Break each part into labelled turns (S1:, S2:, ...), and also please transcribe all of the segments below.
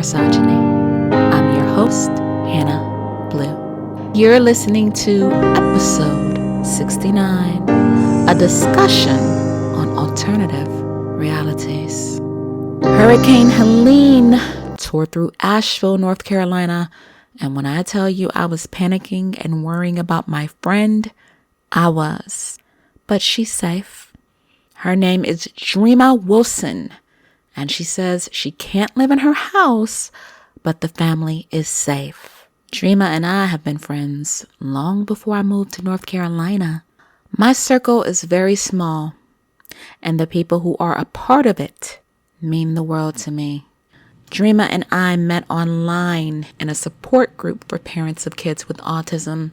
S1: misogyny. I'm your host, Hannah Blue. You're listening to episode 69, a discussion on alternative realities. Hurricane Helene tore through Asheville, North Carolina, and when I tell you I was panicking and worrying about my friend, I was. But she's safe. Her name is Dreama Wilson, and she says she can't live in her house, but the family is safe. Dreama and I have been friends long before I moved to North Carolina. My circle is very small, and the people who are a part of it mean the world to me. Dreama and I met online in a support group for parents of kids with autism,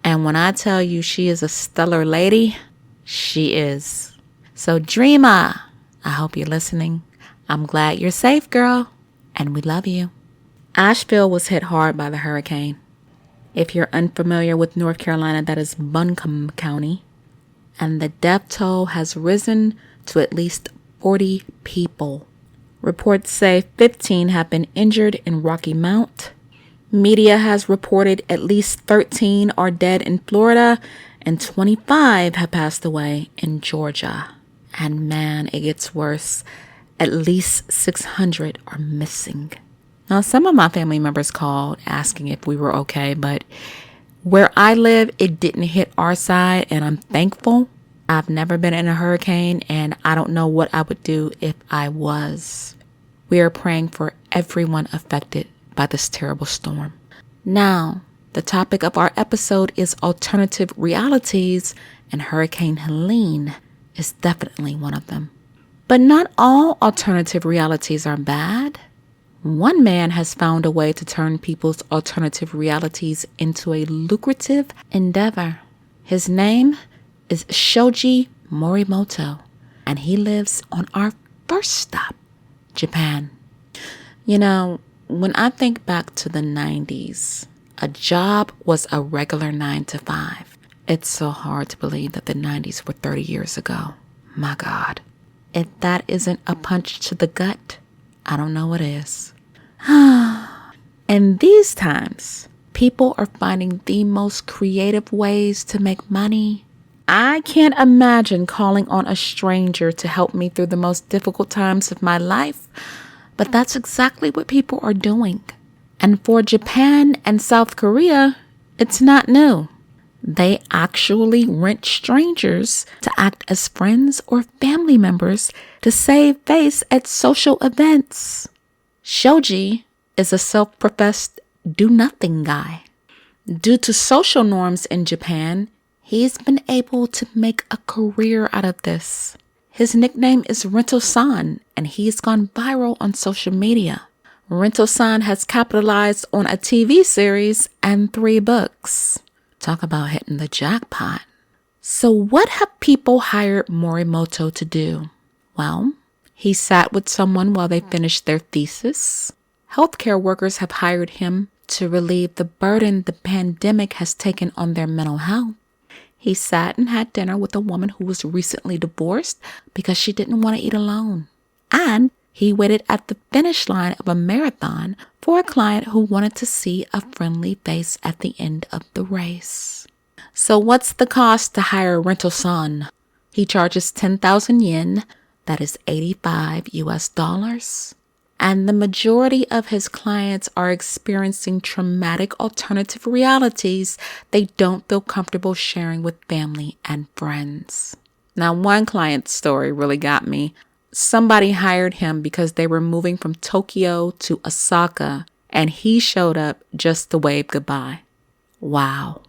S1: and when I tell you she is a stellar lady, she is. So Dreama, I hope you're listening. I'm glad you're safe, girl, and we love you. Asheville was hit hard by the hurricane. If you're unfamiliar with North Carolina, that is Buncombe County, and the death toll has risen to at least 40 people. Reports say 15 have been injured in Rocky Mount. Media has reported at least 13 are dead in Florida and 25 have passed away in Georgia. And man, it gets worse. At least 600 are missing. Now, some of my family members called asking if we were okay, but where I live, it didn't hit our side, and I'm thankful. I've never been in a hurricane, and I don't know what I would do if I was. We are praying for everyone affected by this terrible storm. Now, the topic of our episode is alternative realities, and Hurricane Helene is definitely one of them. But not all alternative realities are bad. One man has found a way to turn people's alternative realities into a lucrative endeavor. His name is Shoji Morimoto, and he lives on our first stop, Japan. You know, when I think back to the 90s, a job was a regular 9 to 5. It's so hard to believe that the 90s were 30 years ago. My God. If that isn't a punch to the gut, I don't know what is. In these times, people are finding the most creative ways to make money. I can't imagine calling on a stranger to help me through the most difficult times of my life, but that's exactly what people are doing. And for Japan and South Korea, it's not new. They actually rent strangers to act as friends or family members to save face at social events. Shoji is a self-professed do-nothing guy. Due to social norms in Japan, he's been able to make a career out of this. His nickname is Rento-san, and he's gone viral on social media. Rento-san has capitalized on a TV series and 3 books. Talk about hitting the jackpot. So what have people hired Morimoto to do? Well, he sat with someone while they finished their thesis. Healthcare workers have hired him to relieve the burden the pandemic has taken on their mental health. He sat and had dinner with a woman who was recently divorced because she didn't want to eat alone. And he waited at the finish line of a marathon for a client who wanted to see a friendly face at the end of the race. So what's the cost to hire Rento-san? He charges 10,000 yen, that is $85 US. And the majority of his clients are experiencing traumatic alternative realities they don't feel comfortable sharing with family and friends. Now, one client's story really got me. Somebody hired him because they were moving from Tokyo to Osaka, and he showed up just to wave goodbye. Wow.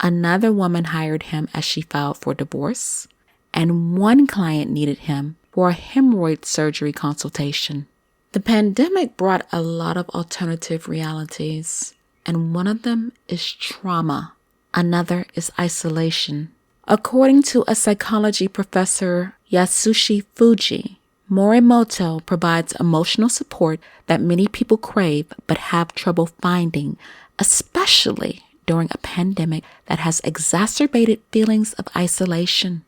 S1: Another woman hired him as she filed for divorce, and one client needed him for a hemorrhoid surgery consultation. The pandemic brought a lot of alternative realities, and one of them is trauma. Another is isolation. According to a psychology professor, Yasushi Fuji, Morimoto provides emotional support that many people crave but have trouble finding, especially during a pandemic that has exacerbated feelings of isolation.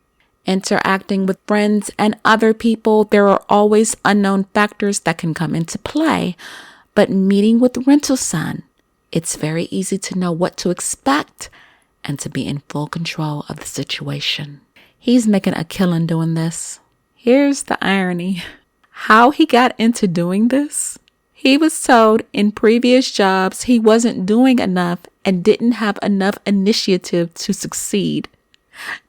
S1: Interacting with friends and other people, there are always unknown factors that can come into play, But meeting with Rental Son, it's very easy to know what to expect and to be in full control of the situation. He's making a killing doing this. Here's the irony. How he got into doing this? He was told in previous jobs he wasn't doing enough and didn't have enough initiative to succeed.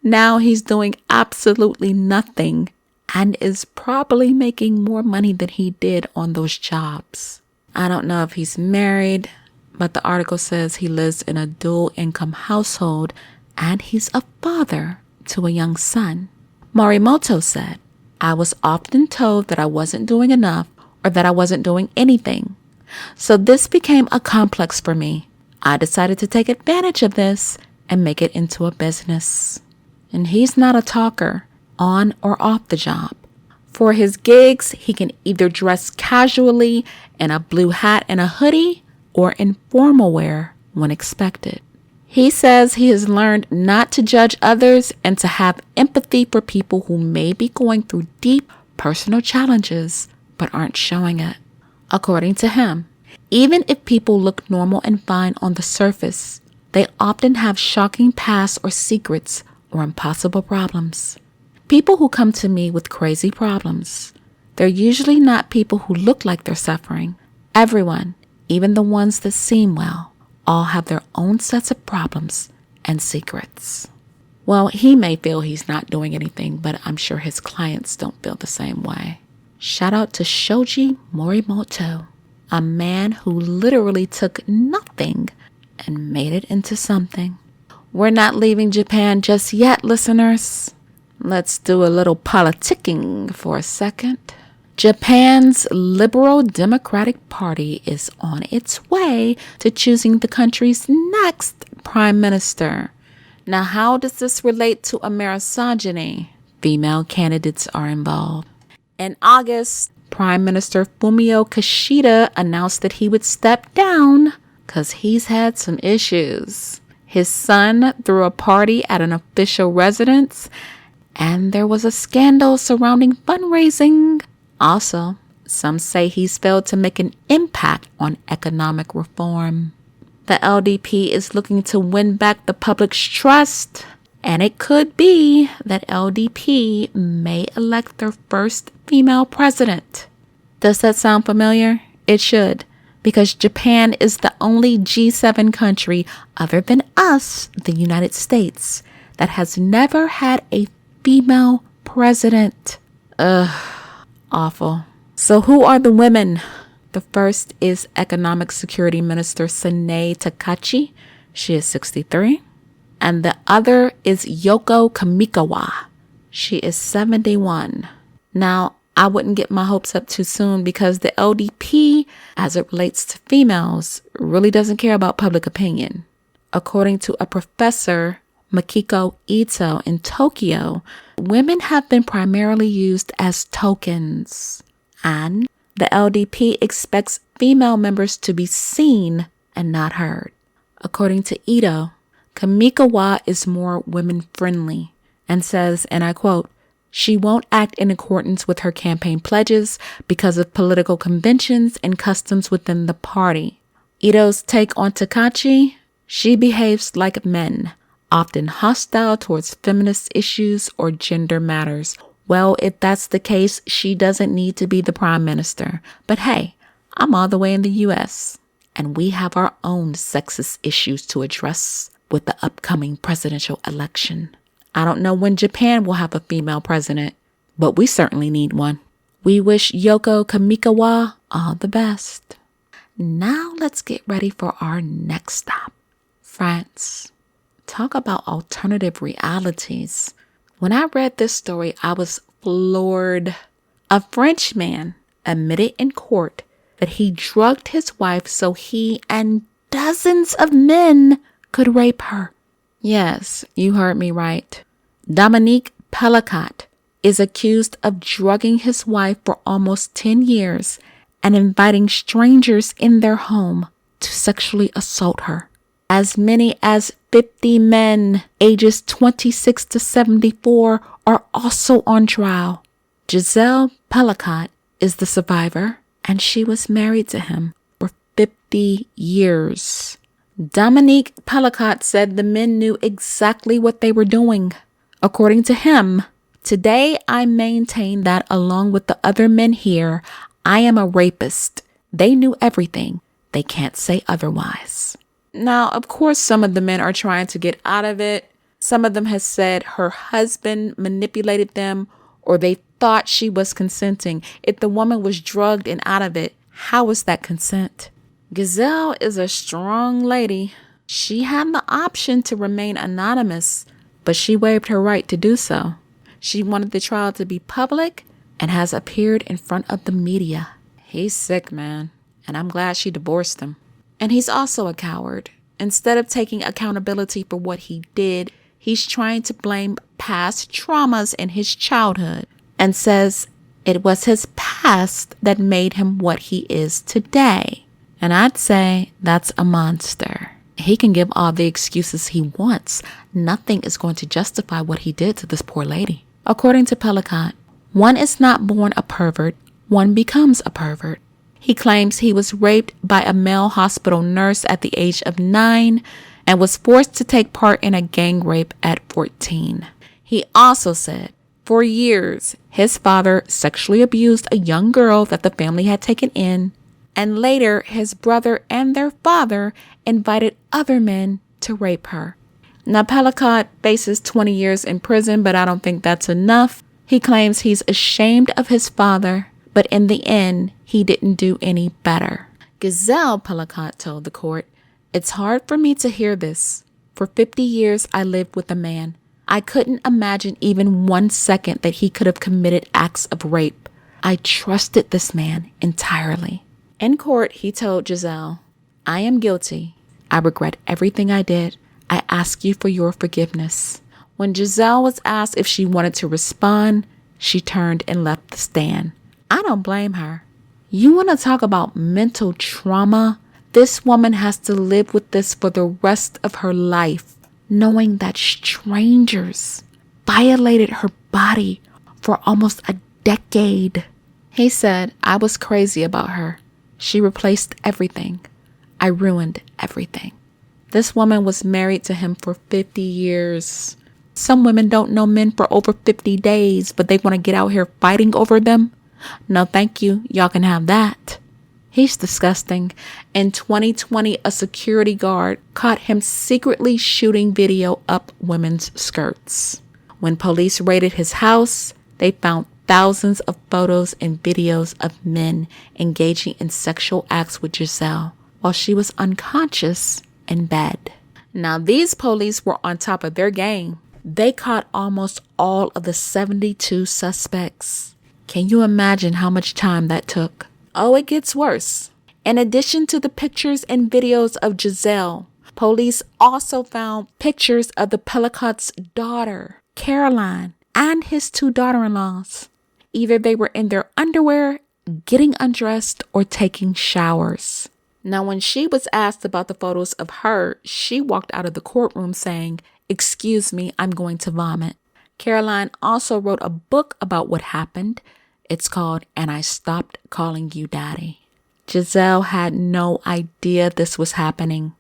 S1: Now he's doing absolutely nothing and is probably making more money than he did on those jobs. I don't know if he's married, but the article says he lives in a dual income household and he's a father to a young son. Morimoto said, I was often told that I wasn't doing enough or that I wasn't doing anything. So this became a complex for me. I decided to take advantage of this and make it into a business. And he's not a talker on or off the job. For his gigs, he can either dress casually in a blue hat and a hoodie or in formal wear when expected. He says he has learned not to judge others and to have empathy for people who may be going through deep personal challenges but aren't showing it. According to him, even if people look normal and fine on the surface, they often have shocking pasts or secrets or impossible problems. People who come to me with crazy problems, they're usually not people who look like they're suffering. Everyone, even the ones that seem well, all have their own sets of problems and secrets. Well, he may feel he's not doing anything, but I'm sure his clients don't feel the same way. Shout out to Shoji Morimoto, a man who literally took nothing and made it into something. We're not leaving Japan just yet, listeners. Let's do a little politicking for a second. Japan's Liberal Democratic Party is on its way to choosing the country's next prime minister. Now, how does this relate to a misogyny? Female candidates are involved. In August, Prime Minister Fumio Kishida announced that he would step down because he's had some issues. His son threw a party at an official residence, and there was a scandal surrounding fundraising. Also, some say he's failed to make an impact on economic reform. The LDP is looking to win back the public's trust, and it could be that LDP may elect their first female president. Does that sound familiar? It should, because Japan is the only G7 country other than us, the United States, that has never had a female president. Awful. So who are the women? The first is Economic Security Minister Sanae Takachi. She is 63. And the other is Yoko Kamikawa. She is 71. Now, I wouldn't get my hopes up too soon because the LDP, as it relates to females, really doesn't care about public opinion. According to a professor, Makiko Ito in Tokyo, women have been primarily used as tokens, and the LDP expects female members to be seen and not heard. According to Ito, Kamikawa is more women-friendly and says, and I quote, she won't act in accordance with her campaign pledges because of political conventions and customs within the party. Ito's take on Takachi, she behaves like men, often hostile towards feminist issues or gender matters. Well, if that's the case, she doesn't need to be the prime minister. But hey, I'm all the way in the U.S., and we have our own sexist issues to address with the upcoming presidential election. I don't know when Japan will have a female president, but we certainly need one. We wish Yoko Kamikawa all the best. Now let's get ready for our next stop, France. Talk about alternative realities. When I read this story, I was floored. A French man admitted in court that he drugged his wife so he and dozens of men could rape her. Yes, you heard me right. Dominique Pellicot is accused of drugging his wife for almost 10 years and inviting strangers in their home to sexually assault her. As many as 50 men ages 26 to 74 are also on trial. Giselle Pellicot is the survivor, and she was married to him for 50 years. Dominique Pellicott said the men knew exactly what they were doing. According to him, today I maintain that along with the other men here, I am a rapist. They knew everything. They can't say otherwise. Now, of course, some of the men are trying to get out of it. Some of them have said her husband manipulated them or they thought she was consenting. If the woman was drugged and out of it, how was that consent? Gazelle is a strong lady. She had the option to remain anonymous, but she waived her right to do so. She wanted the trial to be public and has appeared in front of the media. He's sick, man, and I'm glad she divorced him. And he's also a coward. Instead of taking accountability for what he did, he's trying to blame past traumas in his childhood and says it was his past that made him what he is today. And I'd say that's a monster. He can give all the excuses he wants. Nothing is going to justify what he did to this poor lady. According to Pellicott, one is not born a pervert, one becomes a pervert. He claims he was raped by a male hospital nurse at the age of 9 and was forced to take part in a gang rape at 14. He also said, for years, his father sexually abused a young girl that the family had taken in, and later his brother and their father invited other men to rape her. Now, Pellicott faces 20 years in prison, but I don't think that's enough. He claims he's ashamed of his father, but in the end, he didn't do any better. Gazelle, Pellicott told the court, it's hard for me to hear this. For 50 years, I lived with a man. I couldn't imagine even 1 second that he could have committed acts of rape. I trusted this man entirely. In court, he told Giselle, I am guilty. I regret everything I did. I ask you for your forgiveness. When Giselle was asked if she wanted to respond, she turned and left the stand. I don't blame her. You want to talk about mental trauma? This woman has to live with this for the rest of her life, knowing that strangers violated her body for almost a decade. He said, I was crazy about her. She replaced everything. I ruined everything. This woman was married to him for 50 years. Some women don't know men for over 50 days, but they want to get out here fighting over them. No, thank you. Y'all can have that. He's disgusting. In 2020, a security guard caught him secretly shooting video up women's skirts. When police raided his house, they found thousands of photos and videos of men engaging in sexual acts with Giselle while she was unconscious in bed. Now, these police were on top of their game. They caught almost all of the 72 suspects. Can you imagine how much time that took? Oh, it gets worse. In addition to the pictures and videos of Giselle, police also found pictures of the Pellicott's daughter, Caroline, and his 2 daughter-in-laws. Either they were in their underwear, getting undressed, or taking showers. Now, when she was asked about the photos of her, she walked out of the courtroom saying, "Excuse me, I'm going to vomit." Caroline also wrote a book about what happened. It's called And I Stopped Calling You Daddy. Giselle had no idea this was happening.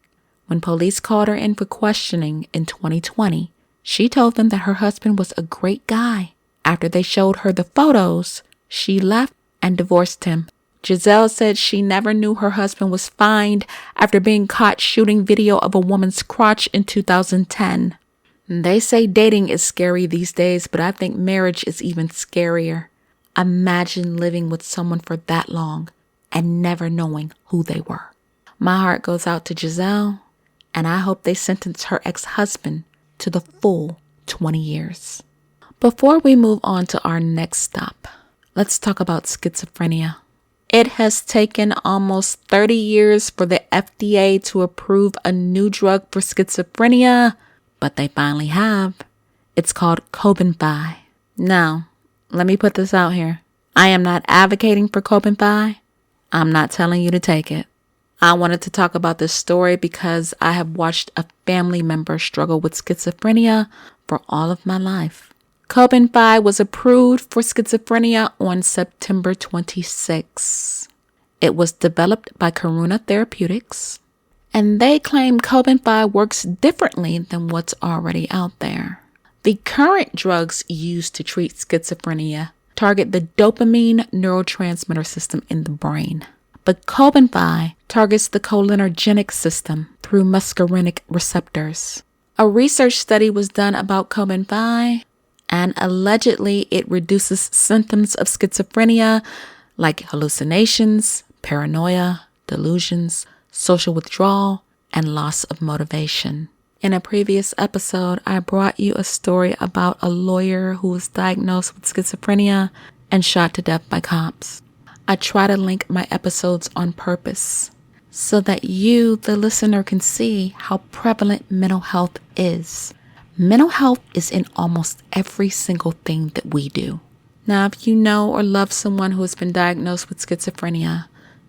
S1: When police called her in for questioning in 2020, she told them that her husband was a great guy. After they showed her the photos, she left and divorced him. Giselle said she never knew her husband was fined after being caught shooting video of a woman's crotch in 2010. They say dating is scary these days, but I think marriage is even scarier. Imagine living with someone for that long and never knowing who they were. My heart goes out to Giselle, and I hope they sentence her ex-husband to the full 20 years. Before we move on to our next stop, let's talk about schizophrenia. It has taken almost 30 years for the FDA to approve a new drug for schizophrenia, but they finally have. It's called Cobenfy. Now, let me put this out here. I am not advocating for Cobenfy. I'm not telling you to take it. I wanted to talk about this story because I have watched a family member struggle with schizophrenia for all of my life. Cobenfy was approved for schizophrenia on September 26. It was developed by Karuna Therapeutics, and they claim Cobenfy works differently than what's already out there. The current drugs used to treat schizophrenia target the dopamine neurotransmitter system in the brain, but Cobenfy targets the cholinergic system through muscarinic receptors. A research study was done about Cobenfy, and allegedly it reduces symptoms of schizophrenia like hallucinations, paranoia, delusions, social withdrawal, and loss of motivation. In a previous episode, I brought you a story about a lawyer who was diagnosed with schizophrenia and shot to death by cops. I try to link my episodes on purpose so that you, the listener, can see how prevalent mental health is. Mental health is in almost every single thing that we do. Now, if you know or love someone who has been diagnosed with schizophrenia,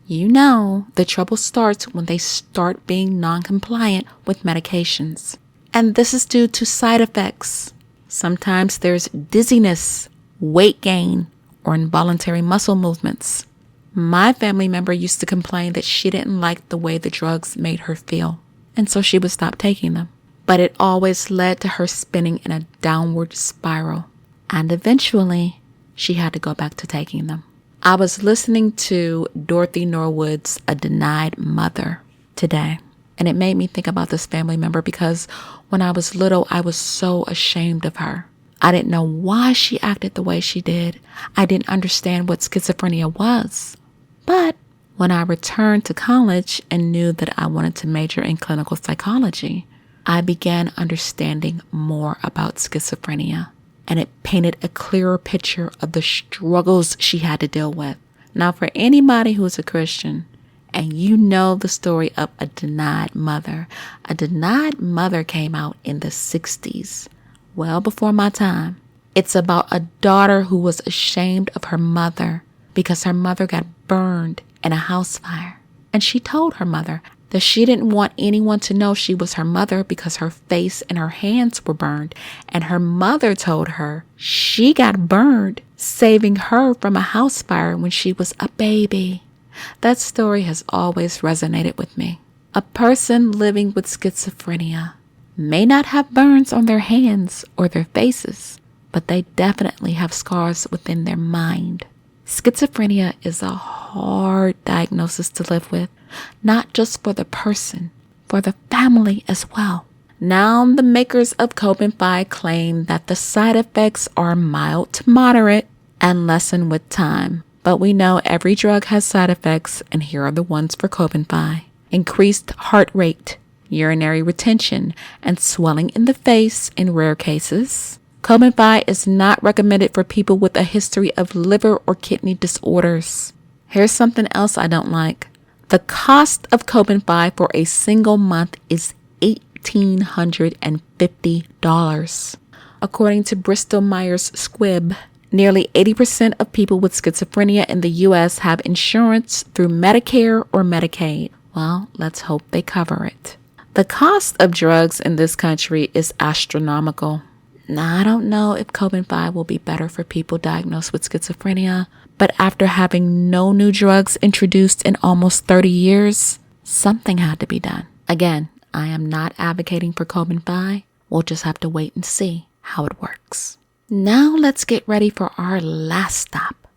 S1: you know the trouble starts when they start being non-compliant with medications. And this is due to side effects. Sometimes there's dizziness, weight gain, or involuntary muscle movements. My family member used to complain that she didn't like the way the drugs made her feel, and so she would stop taking them. But it always led to her spinning in a downward spiral, and eventually she had to go back to taking them. I was listening to Dorothy Norwood's A Denied Mother today, and it made me think about this family member because when I was little, I was so ashamed of her. I didn't know why she acted the way she did. I didn't understand what schizophrenia was. But when I returned to college and knew that I wanted to major in clinical psychology, I began understanding more about schizophrenia, and it painted a clearer picture of the struggles she had to deal with. Now, for anybody who's a Christian, and you know the story of A Denied Mother came out in the 60s, well before my time. It's about a daughter who was ashamed of her mother because her mother got burned in a house fire. And she told her mother that she didn't want anyone to know she was her mother because her face and her hands were burned. And her mother told her she got burned saving her from a house fire when she was a baby. That story has always resonated with me. A person living with schizophrenia may not have burns on their hands or their faces, but they definitely have scars within their mind. Schizophrenia is a hard diagnosis to live with, not just for the person, for the family as well. Now, the makers of Cobenfy claim that the side effects are mild to moderate and lessen with time. But we know every drug has side effects, and here are the ones for Cobenfy. Increased heart rate, urinary retention, and swelling in the face in rare cases. Cobenfy is not recommended for people with a history of liver or kidney disorders. Here's something else I don't like. The cost of Cobenfy for a single month is $1,850. According to Bristol Myers Squibb, nearly 80% of people with schizophrenia in the U.S. have insurance through Medicare or Medicaid. Well, let's hope they cover it. The cost of drugs in this country is astronomical. Now, I don't know if Cobenfy will be better for people diagnosed with schizophrenia, but after having no new drugs introduced in almost 30 years, something had to be done. Again, I am not advocating for Cobenfy. We'll just have to wait and see how it works. Now let's get ready for our last stop,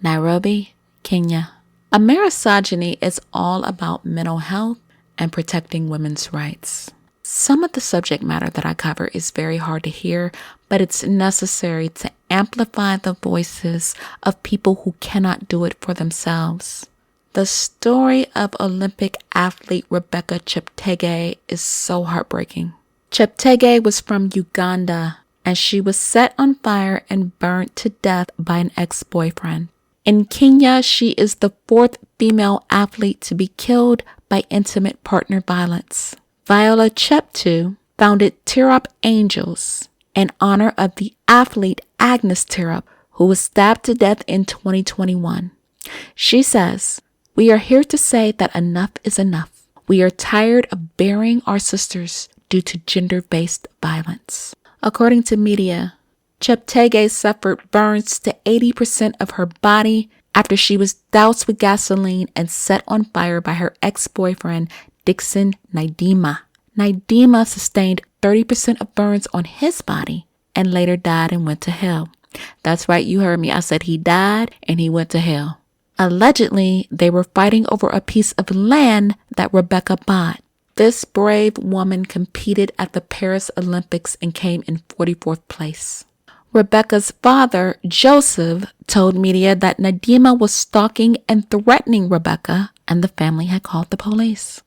S1: Nairobi, Kenya. Misogyny is all about mental health and protecting women's rights. Some of the subject matter that I cover is very hard to hear, but it's necessary to amplify the voices of people who cannot do it for themselves. The story of Olympic athlete Rebecca Cheptegei is so heartbreaking. Cheptegei was from Uganda, and she was set on fire and burnt to death by an ex-boyfriend. In Kenya, she is the fourth female athlete to be killed by intimate partner violence. Viola Cheptu founded Tirop Angels in honor of the athlete Agnes Tirop, who was stabbed to death in 2021. She says, "We are here to say that enough is enough. We are tired of burying our sisters due to gender-based violence." According to media, Cheptegei suffered burns to 80% of her body after she was doused with gasoline and set on fire by her ex-boyfriend, Dixon Naidima. Naidima sustained 30% of burns on his body and later died and went to hell. That's right, you heard me. I said he died and he went to hell. Allegedly, they were fighting over a piece of land that Rebecca bought. This brave woman competed at the Paris Olympics and came in 44th place. Rebecca's father, Joseph, told media that Naidima was stalking and threatening Rebecca, and the family had called the police.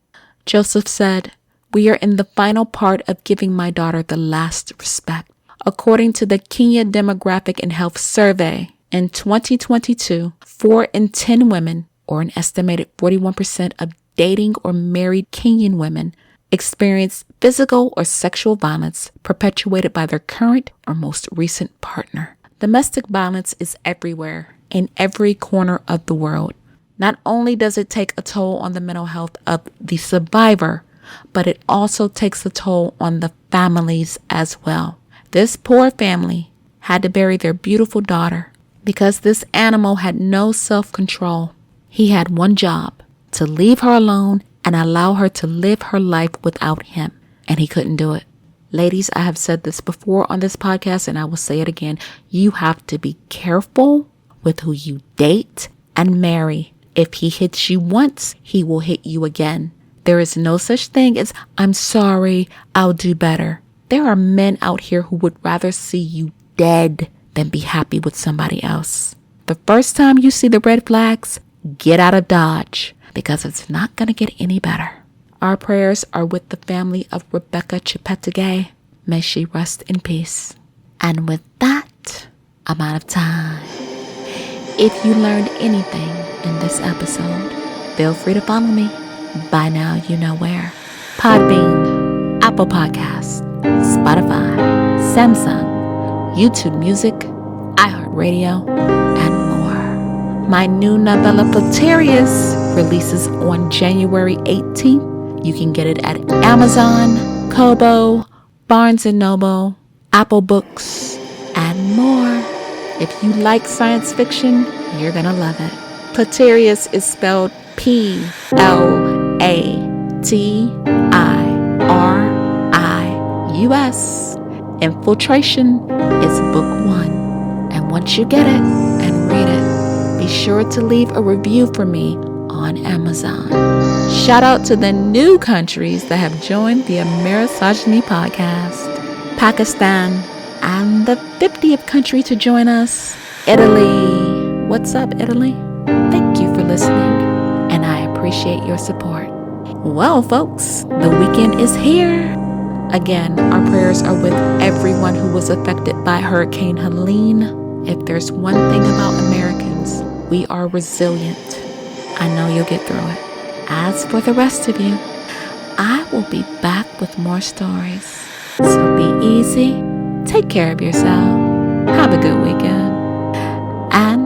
S1: Joseph said, "We are in the final part of giving my daughter the last respect." According to the Kenya Demographic and Health Survey, in 2022, 4 in 10 women, or an estimated 41% of dating or married Kenyan women, experience physical or sexual violence perpetuated by their current or most recent partner. Domestic violence is everywhere, in every corner of the world. Not only does it take a toll on the mental health of the survivor, but it also takes a toll on the families as well. This poor family had to bury their beautiful daughter because this animal had no self-control. He had one job: to leave her alone and allow her to live her life without him. And he couldn't do it. Ladies, I have said this before on this podcast and I will say it again. You have to be careful with who you date and marry. If he hits you once, he will hit you again. There is no such thing as, "I'm sorry, I'll do better." There are men out here who would rather see you dead than be happy with somebody else. The first time you see the red flags, get out of Dodge, because it's not going to get any better. Our prayers are with the family of Rebecca Cheptegei. May she rest in peace. And with that, I'm out of time. If you learned anything in this episode, feel free to follow me. By now, you know where. Podbean, Apple Podcasts, Spotify, Samsung, YouTube Music, iHeartRadio, and more. My new novella, Pulterius, releases on January 18th. You can get it at Amazon, Kobo, Barnes & Noble, Apple Books, and more. If you like science fiction, you're going to love it. Pulterius is spelled Platius. Infiltration is book 1. And once you get it and read it, be sure to leave a review for me on Amazon. Shout out to the new countries that have joined the Amerisogyny podcast. Pakistan, and the 50th country to join us, Italy. What's up, Italy? Thank you for listening, and I appreciate your support. Well, folks, the weekend is here. Again, our prayers are with everyone who was affected by Hurricane Helene. If there's one thing about Americans, we are resilient. I know you'll get through it. As for the rest of you, I will be back with more stories. So be easy, take care of yourself, have a good weekend, and